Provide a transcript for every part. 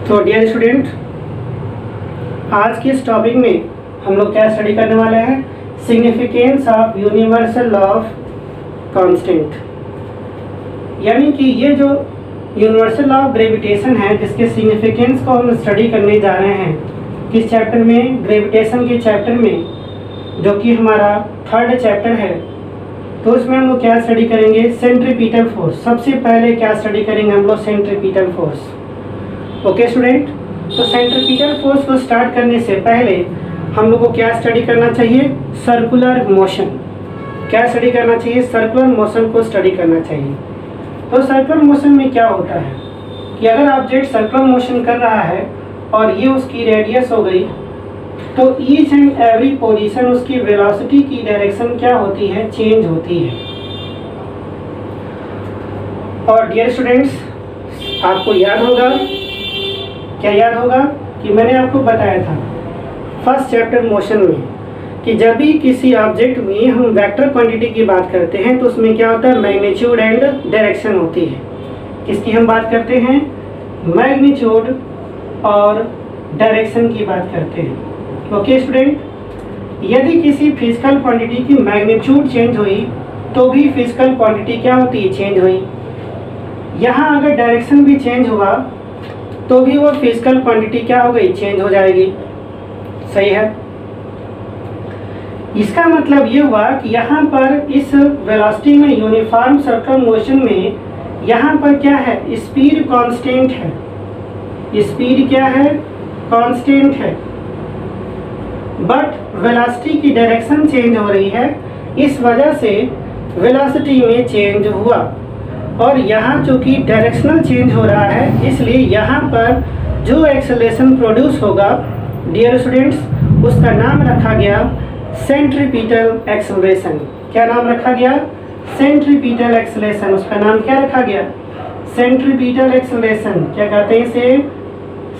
तो dear student, आज के इस टॉपिक में हम लोग क्या स्टडी करने वाले हैं? Significance of universal law of constant. यानी कि ये जो यूनिवर्सल लॉ ऑफ ग्रेविटेशन है, जिसके सिग्निफिकेंस को हम स्टडी करने जा रहे हैं किस चैप्टर में? ग्रेविटेशन के चैप्टर में, जो कि हमारा 3rd चैप्टर है। तो उसमें हम लोग क्या स्टडी करेंगे? Centripetal force. सबसे पहले क्या स्टडी करेंगे हम लोग? Centripetal force. ओके स्टूडेंट, तो सेंट्रीपिटल फोर्स को स्टार्ट करने से पहले हम लोग को क्या स्टडी करना चाहिए? Circular motion. क्या स्टडी करना चाहिए? सर्कुलर मोशन को स्टडी करना चाहिए। तो सर्कुलर मोशन में क्या होता है कि अगर ऑब्जेक्ट सर्कुलर मोशन कर रहा है और ये उसकी रेडियस हो गई, तो ईच एंड एवरी पोजीशन उसकी वेलोसिटी की डायरेक्शन क्या होती है? चेंज होती है। और डियर स्टूडेंट्स, आपको याद होगा, क्या याद होगा कि मैंने आपको बताया था 1st चैप्टर मोशन में कि जब भी किसी ऑब्जेक्ट में हम वेक्टर क्वांटिटी की बात करते हैं तो उसमें क्या होता है? मैग्नीट्यूड एंड डायरेक्शन होती है। किसकी हम बात करते हैं? मैग्नीट्यूड और डायरेक्शन की बात करते हैं। ओके स्टूडेंट, यदि किसी फिजिकल क्वांटिटी की मैग्नीट्यूड चेंज हुई तो भी फिजिकल क्वांटिटी क्या होती है? चेंज हुई। यहाँ अगर डायरेक्शन भी चेंज हुआ तो भी वो फिजिकल क्वांटिटी क्या हो गई? चेंज हो जाएगी। सही है। इसका मतलब ये हुआ कि यहाँ पर इस वेलोसिटी में, यूनिफॉर्म सर्कुलर मोशन में, यहाँ पर क्या है? स्पीड कांस्टेंट है। स्पीड क्या है? कांस्टेंट है। बट वेलोसिटी की डायरेक्शन चेंज हो रही है, इस वजह से वेलोसिटी में चेंज हुआ। और यहाँ चूंकि डायरेक्शनल चेंज हो रहा है, इसलिए यहाँ पर जो एक्सेलरेशन प्रोड्यूस होगा डियर स्टूडेंट्स, उसका नाम रखा गया सेंट्रीपिटल एक्सेलरेशन। क्या नाम रखा गया? Centripetal acceleration. उसका नाम क्या रखा गया? Centripetal acceleration. क्या कहते हैं इसे?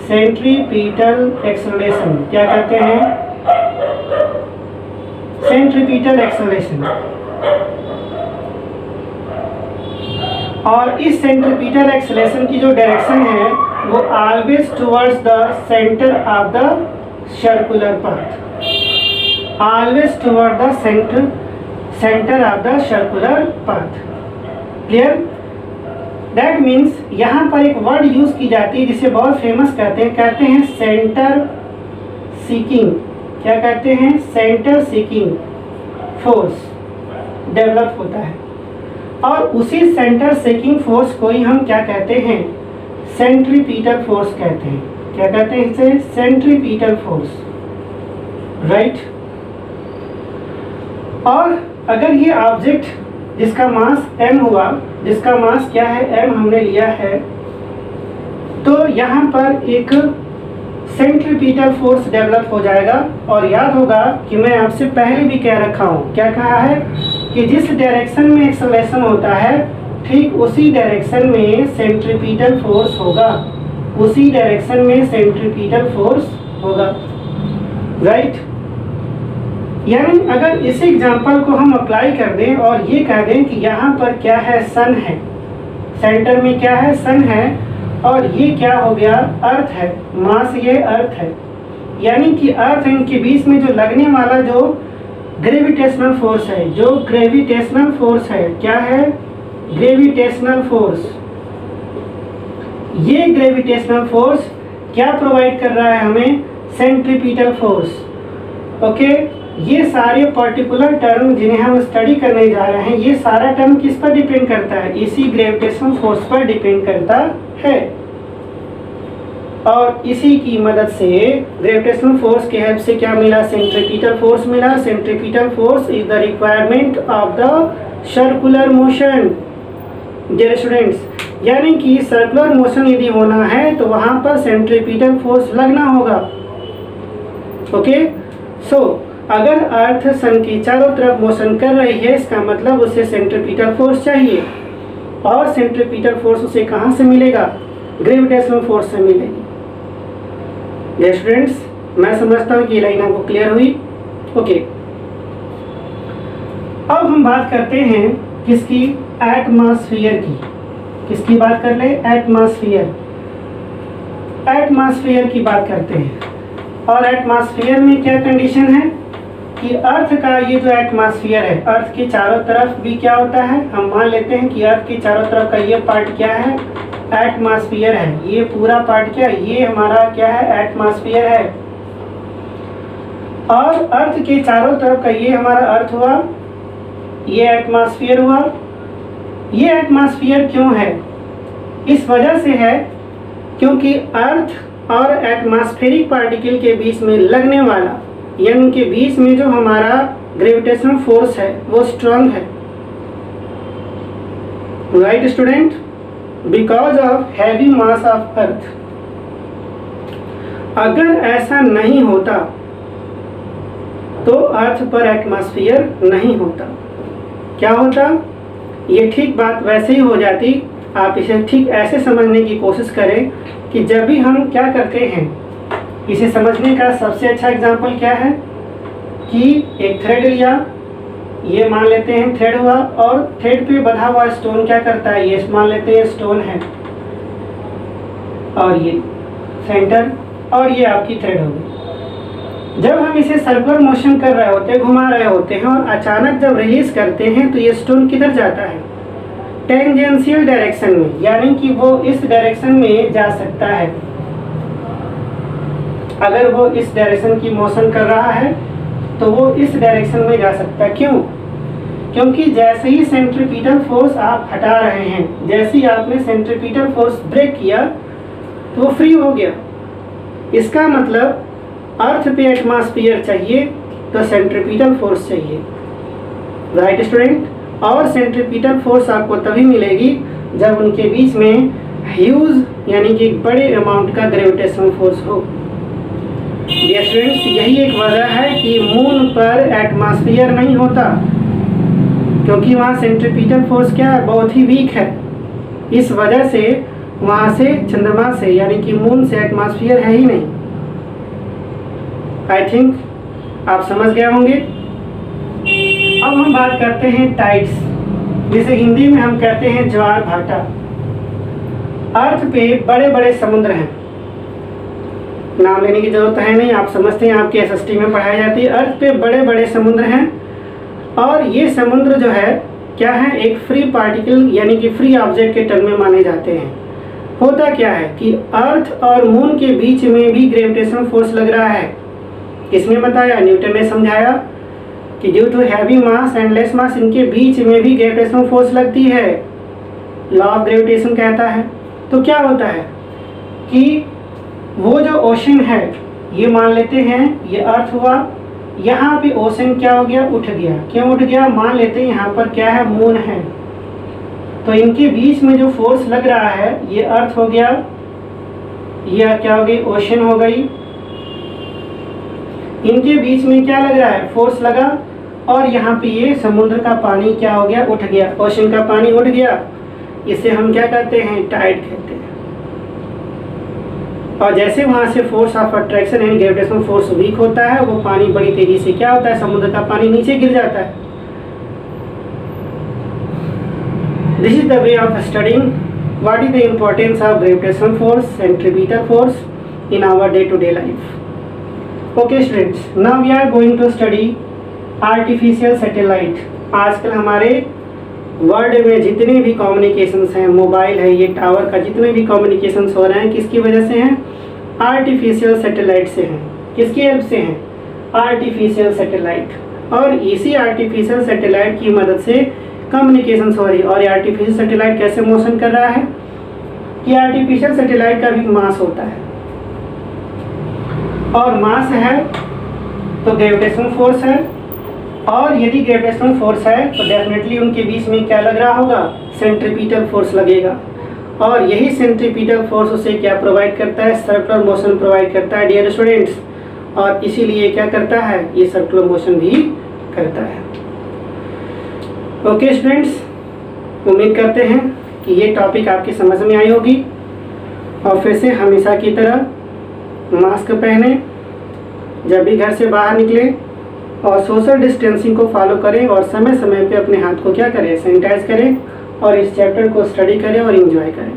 Centripetal acceleration. क्या कहते हैं? Centripetal acceleration. और इस सेंट्रीपिटल एक्सेलरेशन की जो डायरेक्शन है वो always towards the centre of the circular path. Always toward the centre of the circular path. Clear? That means यहाँ पर एक वर्ड यूज की जाती है जिसे बहुत फेमस कहते हैं सेंटर सीकिंग। क्या कहते हैं? सेंटर सीकिंग फोर्स डेवलप होता है। और उसी सेंटर सीकिंग फोर्स को ही हम क्या कहते हैं? सेंट्रीपिटल फोर्स कहते हैं। क्या कहते हैं इसे? Centripetal force. राइट। और अगर ये ऑब्जेक्ट जिसका मास m हुआ, जिसका मास क्या है? m हमने लिया है, तो यहाँ पर एक सेंट्रीपिटल फोर्स डेवलप हो जाएगा। और याद होगा कि मैं आपसे पहले भी कह रखा हूँ, क्या कहा है? कि जिस डायरेक्शन में एक्सेलरेशन होता है, ठीक उसी डायरेक्शन में सेंट्रीपिटल फोर्स होगा। उसी डायरेक्शन में सेंट्रीपिटल फोर्स होगा। राइट। यानी अगर इस एग्जांपल को हम अप्लाई कर दें और ये कह दें कि यहाँ पर क्या है? सन है। सेंटर में क्या है? सन है। और ये क्या हो गया? अर्थ है। मास ये अर्थ है। यानी कि अर्थ इनके बीच में जो लगने वाला जो ग्रेविटेशनल फोर्स है, जो ग्रेविटेशनल फोर्स है, क्या है? Gravitational force. ये ग्रेविटेशनल फोर्स क्या प्रोवाइड कर रहा है हमें? Centripetal force. ओके, ये सारे पर्टिकुलर टर्म जिन्हें हम स्टडी करने जा रहे हैं, ये सारा टर्म किस पर डिपेंड करता है? इसी ग्रेविटेशनल फोर्स पर डिपेंड करता है। और इसी की मदद से, ग्रेविटेशनल फोर्स के हेल्प से क्या मिला? सेंट्रीपिटल फोर्स मिला। Centripetal force is the requirement of the circular motion. Dear students, यानी कि सर्कुलर मोशन यदि होना है तो वहां पर सेंट्रीपिटल फोर्स लगना होगा। ओके, सो अगर अर्थ सन की चारों तरफ मोशन कर रही है, इसका मतलब उसे सेंट्रीपिटल फोर्स चाहिए। और सेंट्रीपिटल फोर्स उसे कहाँ से मिलेगा? ग्रेविटेशनल फोर्स से मिलेगी। स्टूडेंट्स, मैं समझता हूँ कि ये लाइन आपको क्लियर हुई। ओके, अब हम बात करते हैं किसकी? एटमॉस्फेयर की। किसकी बात कर ले? एटमॉस्फेयर। एटमॉस्फेयर की बात करते हैं। और एटमॉस्फेयर में क्या कंडीशन है कि अर्थ का ये जो एटमॉस्फेयर है, अर्थ के चारों तरफ भी क्या होता है, हम मान लेते हैं कि अर्थ के चारों तरफ का ये पार्ट क्या है, एटमॉस्फेयर है। ये पूरा पार्ट क्या है, ये हमारा क्या है, एटमॉस्फेयर है। और अर्थ के चारों तरफ का ये हमारा अर्थ हुआ, ये एटमॉस्फेयर हुआ। ये एटमॉस्फेयर क्यों है, इस वजह से है क्योंकि अर्थ और एटमॉस्फेरिक पार्टिकल के बीच में लगने वाला, यानी उनके बीच में जो हमारा ग्रेविटेशनल फोर्स है वो स्ट्रांग है। Right student, because of heavy mass of earth. अगर ऐसा नहीं होता तो अर्थ पर एटमॉस्फेयर नहीं होता। क्या होता, ये ठीक बात वैसे ही हो जाती। आप इसे ठीक ऐसे समझने की कोशिश करें कि जब भी हम क्या करते हैं, इसे समझने का सबसे अच्छा एग्जाम्पल क्या है कि एक थ्रेड लिया, ये मान लेते हैं थ्रेड हुआ, और थ्रेड पे बंधा हुआ स्टोन क्या करता है, ये मान लेते हैं स्टोन है, और ये सेंटर, और ये आपकी थ्रेड होगी। जब हम इसे सर्कुलर मोशन कर रहे होते हैं, घुमा रहे होते हैं, और अचानक जब रिलीज करते हैं तो ये स्टोन किधर जाता है, टेंजेंशियल डायरेक्शन में, यानी कि वो इस डायरेक्शन में जा सकता है। अगर वो इस डायरेक्शन की मोशन कर रहा है तो वो इस डायरेक्शन में जा सकता है। क्यों? क्योंकि जैसे ही सेंट्रीपिटल फोर्स आप हटा रहे हैं, जैसे ही आपने सेंट्रीपिटल फोर्स ब्रेक किया तो वो फ्री हो गया। इसका मतलब अर्थ पे एटमॉस्फेयर चाहिए तो सेंट्रीपिटल फोर्स चाहिए। राइट स्टूडेंट, और सेंट्रीपिटल फोर्स आपको तभी मिलेगी जब उनके बीच में ह्यूज, यानी कि बड़े अमाउंट का ग्रेविटेशनल फोर्स हो। डियर स्टूडेंट्स, यही एक वजह है कि मून पर एटमॉस्फेयर नहीं होता, क्योंकि वहाँ सेंट्रीपिटल फोर्स क्या है, बहुत ही वीक है। इस वजह से वहाँ से चंद्रमा से, यानी कि मून से एटमॉस्फेयर है ही नहीं। आई थिंक आप समझ गए होंगे। अब हम बात करते हैं टाइड्स, जिसे हिंदी में हम कहते हैं ज्वार भाटा। अर्थ पे बड़े बड़े समुद्र हैं, नाम लेने की जरूरत है नहीं, आप समझते हैं, आपके एसएसटी में पढ़ाई जाती है। अर्थ पे बड़े बड़े समुद्र हैं, और ये समुद्र जो है क्या है, एक फ्री पार्टिकल यानी कि फ्री ऑब्जेक्ट के टर्म में माने जाते हैं। होता क्या है कि अर्थ और मून के बीच में भी ग्रेविटेशनल फोर्स लग रहा है। किसने बताया, न्यूटन ने समझाया कि due to heavy mass and less mass, इनके बीच में भी ग्रेविटेशनल फोर्स लगती है, लॉ ऑफ ग्रेविटेशन कहता है। तो क्या होता है कि वो जो ओशन है, ये मान लेते हैं ये अर्थ हुआ, यहाँ पे ओशन क्या हो गया, उठ गया। क्यों उठ गया, मान लेते हैं यहाँ पर क्या है, मून है, तो इनके बीच में जो फोर्स लग रहा है ये अर्थ हो गया, ये क्या हो गई, ओशन हो गई। इनके बीच में क्या लग रहा है, फोर्स लगा, और यहाँ पे ये समुद्र का पानी क्या हो गया, उठ गया, ओशन का पानी उठ गया। इसे हम क्या कहते हैं, टाइड कहते हैं। और जैसे वहाँ से फोर्स ऑफ अट्रैक्शन यानी ग्रेविटेशनल फोर्स वीक होता है, वो पानी बड़ी तेजी से क्या होता है, समुद्र का पानी नीचे गिर जाता है। This is the way of studying what is the importance of gravitational force, centripetal force in our day to day life. Okay students, now we are going to study artificial satellite. आजकल हमारे world में जितने भी communications हैं, mobile है, ये tower का जितने भी कम्युनिकेशंस हो रहे हैं, किसकी वजह से हैं, आर्टिफिशियल सैटेलाइट से हैं। किसकी हेल्प से हैं, आर्टिफिशियल सैटेलाइट। और इसी आर्टिफिशियल सैटेलाइट की मदद से कम्युनिकेशंस हो रही है। और ये आर्टिफिशियल सैटेलाइट कैसे मोशन कर रहा है कि आर्टिफिशियल सैटेलाइट का भी मास होता है, और मास है तो ग्रेविटेशनल फोर्स है, और यदि ग्रेविटेशनल फोर्स है तो डेफिनेटली उनके बीच में क्या लग रहा होगा, सेंट्रीपिटल फोर्स लगेगा। और यही सेंट्रीपिटल फोर्स उसे क्या प्रोवाइड करता है, सर्कुलर मोशन प्रोवाइड करता है डियर स्टूडेंट्स। और इसीलिए क्या करता है, ये सर्कुलर मोशन भी करता है। ओके स्टूडेंट्स, उम्मीद करते हैं कि ये टॉपिक आपकी समझ में आई होगी। और फिर से हमेशा की तरह मास्क पहने जब भी घर से बाहर निकलें, और सोशल डिस्टेंसिंग को फॉलो करें, और समय समय पे अपने हाथ को क्या करें, सैनिटाइज करें, और इस चैप्टर को स्टडी करें और एंजॉय करें।